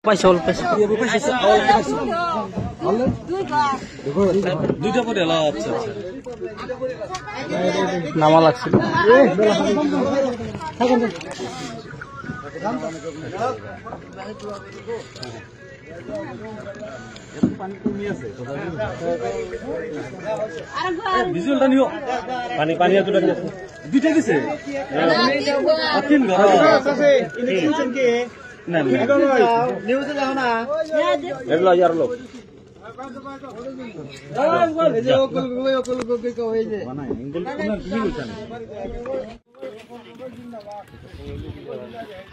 পাইছে অল্প পাইছে দুইটা পরে এলা। আচ্ছা আচ্ছা, নামা লাগছিল। ভিজুয়ালটা নিও। পানি পানি এতটা নিয়ে দুইটা দিছে তিন ঘর না নিউজে যাও না এগুলো ইয়ার লোক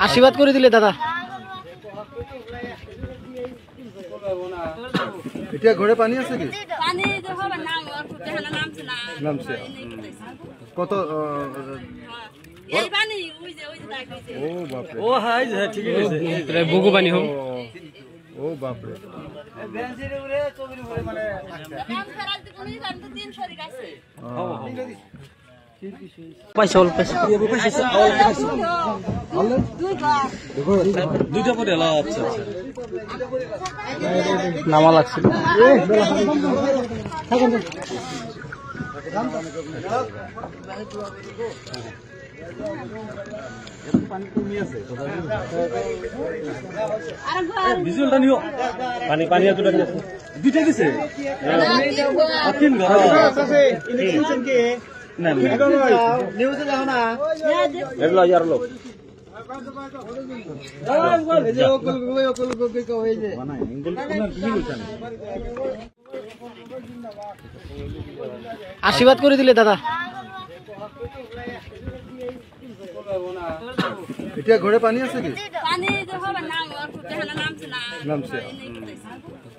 আশীর্বাদ করে দিলে দাদা। এটা ঘরে পানি আছে কি? পানি তো হবে না, ওর ফুটে হলো নামছে না। নামছে। কত এই পানি ওই যে দাগ হইছে। ও বাপ রে। ও হাই ঠিক আছে তাহলে বুগু পানি হোক। ও বাপ রে। বেঞ্চের উপরে চবির উপরে মানে কাম ফেরালতে কোনই কাম তো 3 শরীর আছে। পাইছে অল্প পাইছে দুইটা পরে এলা। আচ্ছা আচ্ছা, নামা লাগছিল। ভিজুয়ালটা নিও। পানি পানি এতটা নিয়ে দুইটা দিছে তিন ঘর না নিউজে যাও না এগুলো ইয়ার লোক আশীর্বাদ করে দিলে দাদা। এটা ঘরে পানি আছে কি? পানি তো হবে না, ওর ফুটে হলো নামছে না। নামছে।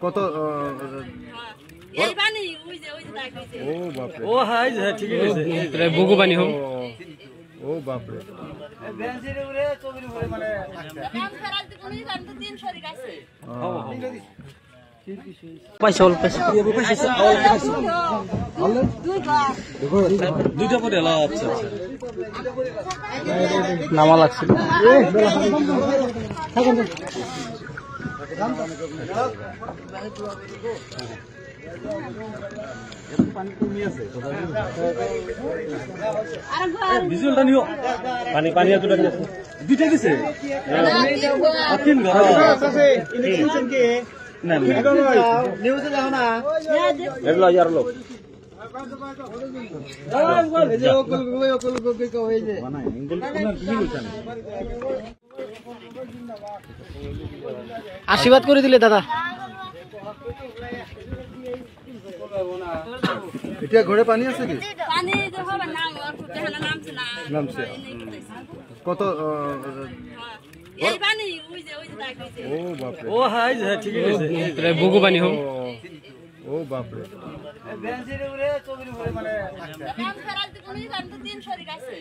কত এই পানি ওই যে দাগ হইছে। ও বাপ রে। ও হাই ঠিক আছে তাহলে বুগু পানি হোক। ও বাপ রে। বেঞ্চের উপরে চবির উপরে মানে কাম ফেরালতে কোনই কাম তো 3 শরীর আছে। পাইছে অল্প পাইছে দুইটা পরে এলা। আচ্ছা আচ্ছা, নামা লাগছিল। ভিজুয়ালটা নিও। পানি পানি এতটা নিয়ে দুইটা দিছে তিন ঘর না নিউজে যাও না এগুলো ইয়ার লোক আশীর্বাদ করে দিলে দাদা। এটা ঘরে পানি আছে কি? পানি তো হবে না, ওর ফুটে হলো নামছে না। নামছে। কত এই পানি ওই যে দাগ হইছে। ও বাপ রে। ও হাই ঠিক আছে তাহলে বুগু পানি হোক। ও বাপ রে। বেঞ্চের উপরে চবির উপরে মানে কাম ফেরালতে কোনই কাম তো 3 শরীর আছে।